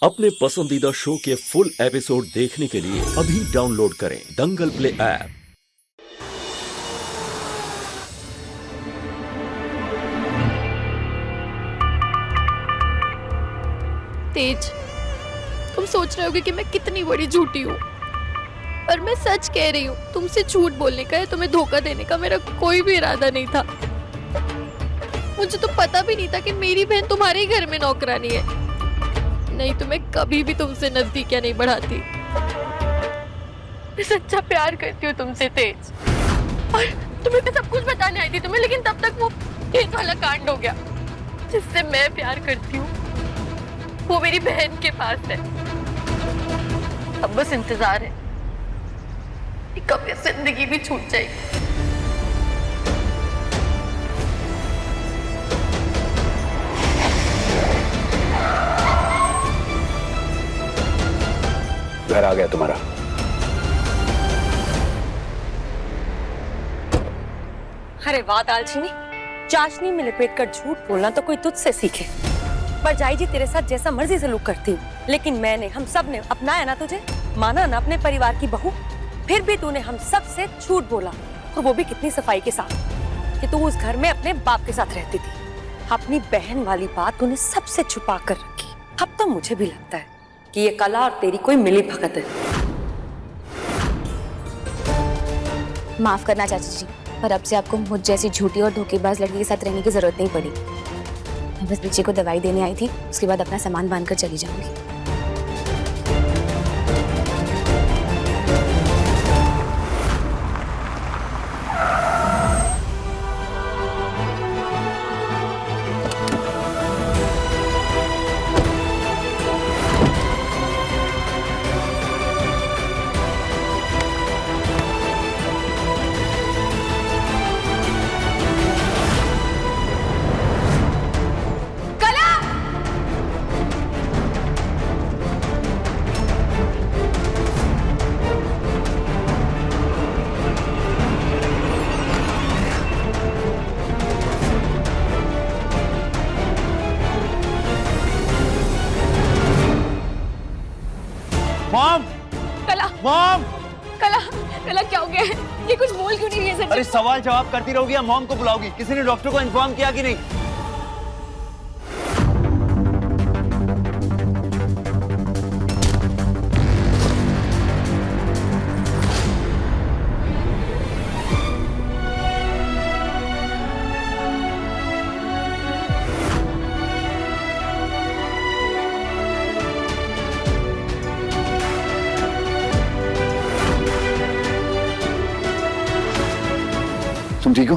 अपने पसंदीदा शो के फुल एपिसोड देखने के लिए अभी डाउनलोड करें दंगल प्ले ऐप। तेज, तुम सोच रहे होगे कि मैं कितनी बड़ी झूठी हूँ, पर मैं सच कह रही हूँ। तुमसे झूठ बोलने का या तुम्हें धोखा देने का मेरा कोई भी इरादा नहीं था। मुझे तो पता भी नहीं था कि मेरी बहन तुम्हारे ही घर में नौकरानी है, नहीं तो मैं कभी भी तुमसे नजदीकियां नहीं बढ़ाती। मैं सच्चा प्यार करती हूँ तुमसे तेज, और तुम्हें मैं सब कुछ बताने आई थी तुम्हें, लेकिन तब तक वो तेज वाला कांड हो गया। जिससे मैं प्यार करती हूँ वो मेरी बहन के पास है। अब बस इंतजार है कि कब ये जिंदगी भी छूट जाएगी। घर आ गया तुम्हारा। अरे वाह दालचीनी, चाशनी में लपेट कर झूठ बोलना तो कोई तुझसे सीखे। पर जाई जी तेरे साथ जैसा मर्जी सलूक करती हूँ, लेकिन मैंने, हम सब ने अपनाया ना तुझे, माना ना अपने परिवार की बहू। फिर भी तूने हम सब से झूठ बोला, और वो भी कितनी सफाई के साथ, कि तू उस घर में अपने बाप के साथ रहती थी। अपनी बहन वाली बात तूने सबसे छुपा कर रखी। अब तो मुझे भी लगता है कि ये कला और तेरी कोई मिली भगत है। माफ करना चाची जी, पर अब से आपको मुझ जैसी झूठी और धोखेबाज लड़की के साथ रहने की जरूरत नहीं पड़ी। मैं बस बच्चे को दवाई देने आई थी, उसके बाद अपना सामान बांधकर चली जाऊंगी। मॉम! कला, मॉम! कला, कला क्या हो गया है? ये कुछ बोल क्यों नहीं रही है सर? अरे सवाल जवाब करती रहोगी या मॉम को बुलाओगी? किसी ने डॉक्टर को इन्फॉर्म किया कि नहीं? तुम ठीक हो?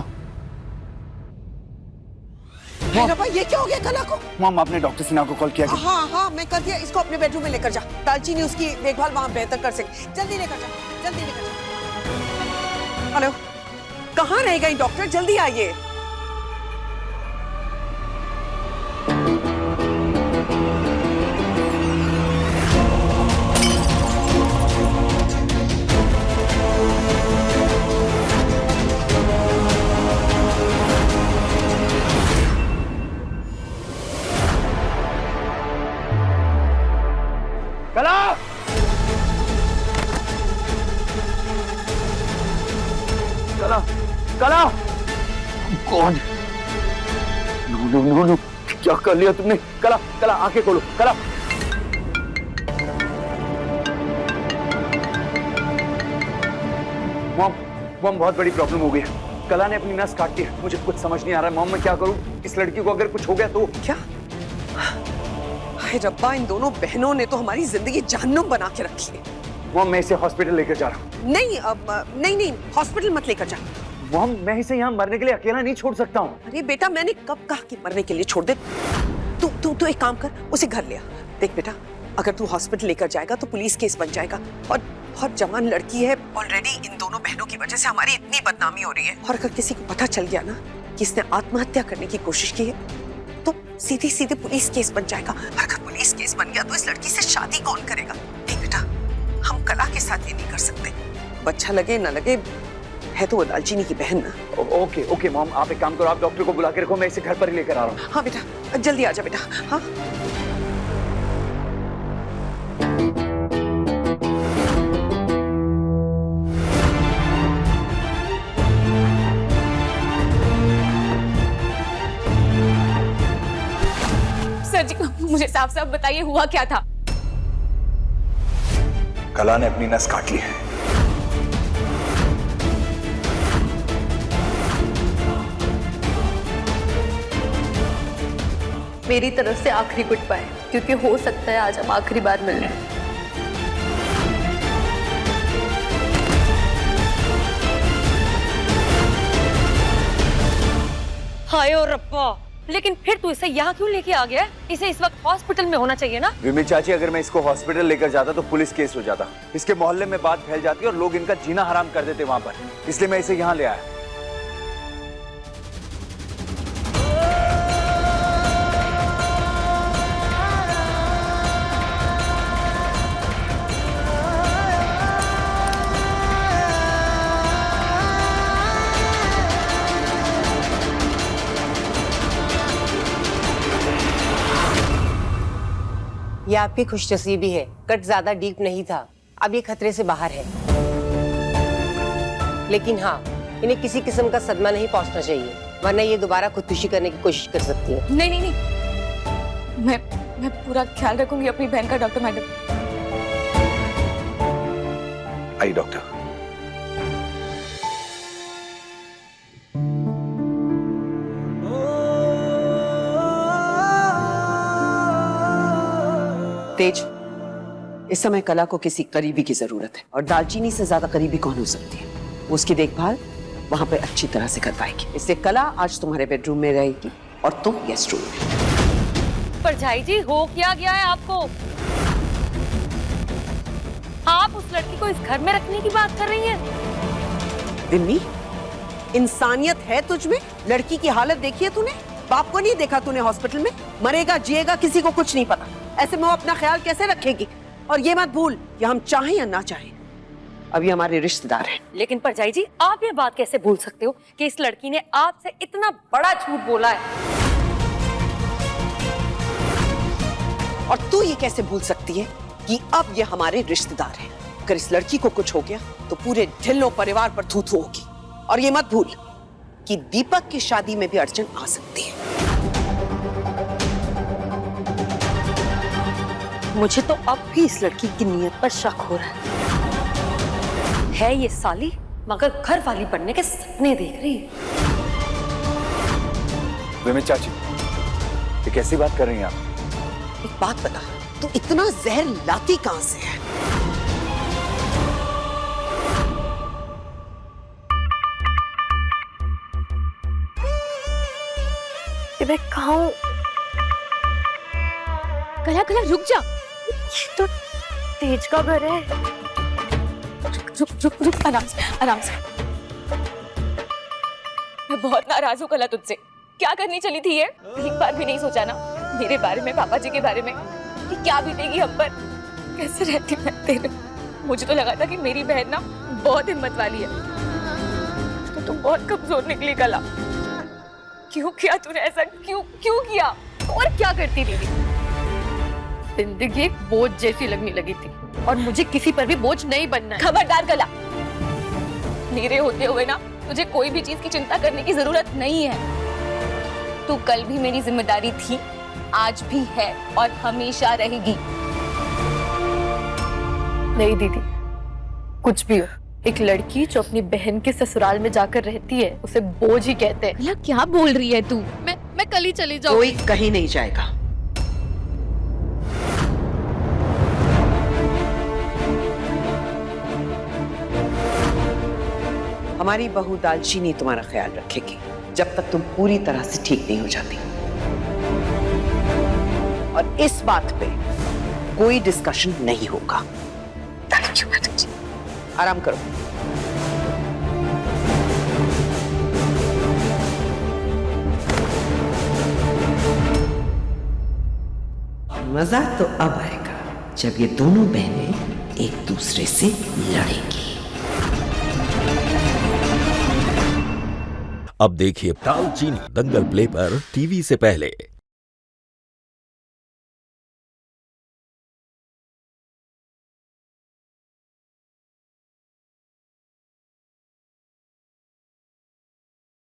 रब्बा, ये क्या हो गया कला को? मॉम, आपने डॉक्टर सिन्हा को कॉल किया कि? हाँ हाँ, मैं कर दिया। इसको अपने बेडरूम में लेकर जा। दालचीनी उसकी देखभाल वहाँ बेहतर कर सके। जल्दी लेकर जा, जल्दी लेकर जा। हेलो, कहाँ रह गई डॉक्टर? जल्दी आइए। कला! कला! कला! God! No no no no, क्या कर लिया तुमने? कला, कला, आंखें खोलो। कला! मॉम, मॉम, बहुत बड़ी प्रॉब्लम हो गई है। कला ने अपनी नस काट दी है। मुझे कुछ समझ नहीं आ रहा है मॉम, मैं क्या करूं? इस लड़की को अगर कुछ हो गया तो? क्या? हाय रब्बा, इन दोनों बहनों ने तो हमारी जिंदगी जहन्नुम बना के रखी है। मॉम, मैं इसे हॉस्पिटल लेकर जा रहा हूँ। नहीं, नहीं नहीं, हॉस्पिटल मत लेकर जा। मॉम, मैं इसे यहाँ मरने के लिए अकेला नहीं छोड़ सकता हूँ। अरे बेटा, मैंने कब कहा कि मरने के लिए छोड़ दे? तू एक काम कर, उसे घर ले आ। देख बेटा, अगर तू हॉस्पिटल लेकर जाएगा तो पुलिस केस बन जाएगा, और बहुत जवान लड़की है। ऑलरेडी इन दोनों बहनों की वजह से हमारी इतनी बदनामी हो रही है, और अगर किसी को पता चल गया ना कि इसने आत्महत्या करने की कोशिश की है तो सीधे सीधे पुलिस केस बन जाएगा। और अगर पुलिस केस बन गया तो इस लड़की से शादी कौन करेगा? नहीं बेटा, हम कला के साथ ये नहीं कर सकते। अच्छा लगे ना लगे, है तो वो दालचीनी की बहन ना। ओके ओके मॉम, आप एक काम करो, आप डॉक्टर को बुला के रखो, मैं इसे घर पर ही लेकर आ रहा हूँ। हाँ बेटा, जल्दी आ जा बेटा। हाँ साफ साफ बताइए हुआ क्या था? कला ने अपनी नस काट ली है। मेरी तरफ से आखिरी गुड बाय, क्योंकि हो सकता है आज हम आखिरी बार मिल रहे हैं। हाय और रब्बा, लेकिन फिर तू इसे यहाँ क्यों लेके आ गया? इसे इस वक्त हॉस्पिटल में होना चाहिए ना। विमी चाची, अगर मैं इसको हॉस्पिटल लेकर जाता तो पुलिस केस हो जाता, इसके मोहल्ले में बात फैल जाती और लोग इनका जीना हराम कर देते वहां पर, इसलिए मैं इसे यहाँ ले आया। ये आपकी खुशनसीबी है, कट ज्यादा डीप नहीं था, अब ये खतरे से बाहर है। लेकिन हाँ, इन्हें किसी किस्म का सदमा नहीं पहुंचना चाहिए, वरना ये दोबारा खुदकुशी करने की कोशिश कर सकती है। नहीं नहीं नहीं, मैं पूरा ख्याल रखूंगी अपनी बहन का डॉक्टर मैडम। आई डॉक्टर। तेज, इस समय कला को किसी करीबी की जरूरत है, और दालचीनी से ज्यादा करीबी कौन हो सकती है? वो उसकी देखभाल वहां पे अच्छी तरह से कर पाएगी। इससे कला आज तुम्हारे बेडरूम में रहेगी और तुम गेस्ट रूम में। पर झाई जी, हो क्या गया है आपको? आप उस लड़की को इस घर में रखने की बात कर रही हैं? दिम्मी, इंसानियत है तुझ में? लड़की की हालत देखी है तूने? बाप को नहीं देखा तूने हॉस्पिटल में? मरेगा जिएगा किसी को कुछ नहीं पता, ऐसे में वो अपना ख्याल कैसे रखेगी? और ये मत भूल कि हम चाहें या ना चाहें, अभी हमारे रिश्तेदार हैं। लेकिन परजाई जी, आप ये बात कैसे भूल सकते हो कि इस लड़की ने आपसे इतना बड़ा झूठ बोला है? और तू ये कैसे भूल सकती है कि अब ये हमारे रिश्तेदार हैं? अगर इस लड़की को कुछ हो गया तो पूरे ढिल्लो परिवार पर थू-थू होगी। और ये मत भूल कि दीपक की शादी में भी अड़चन आ सकती है। मुझे तो अब भी इस लड़की की नीयत पर शक हो रहा है ये साली मगर घर वाली बनने के सपने देख रही है। विमी चाची, ये कैसी बात कर रही हैं आप? एक बात बता, तू इतना जहर लाती कहां से है? मैं कहाँ हूँ? कला कला रुक जा, ये तो तेज का घर है। रुक आराम से आराम से। मैं बहुत नाराज हूँ कला तुझसे। क्या करनी चली थी ये? एक बार भी नहीं सोचा ना मेरे बारे में, पापा जी के बारे में, कि क्या बीतेगी हम पर, कैसे रहती मैं तेरे। मुझे तो लगा था कि मेरी बहन ना बहुत हिम्मत वाली है, तो तुम बहुत कमजोर निकली कला। क्यों किया तूने ऐसा? क्यों किया? और क्या करती दीदी? जिंदगी एक बोझ जैसी लगने लगी थी और मुझे किसी पर भी बोझ नहीं बनना है। खबरदार कला, मेरे होते हुए ना तुझे कोई भी चीज की चिंता करने की जरूरत नहीं है। तू कल भी मेरी जिम्मेदारी थी, आज भी है और हमेशा रहेगी। नहीं दीदी, कुछ भी हो, एक लड़की जो अपनी बहन के ससुराल में जाकर रहती है उसे बोझ ही कहते हैं। कला क्या बोल रही है तू? मैं कल ही चली जाऊंगी। कोई कहीं नहीं जाएगा। हमारी बहू दालचीनी तुम्हारा ख्याल रखेगी जब तक तुम पूरी तरह से ठीक नहीं हो जाती। और इस बात पे कोई डिस्कशन नहीं होगा। आराम करो। मजा तो अब आएगा जब ये दोनों बहनें एक दूसरे से लड़ेंगी। अब देखिए दालचीनी दंगल प्ले पर टीवी से पहले।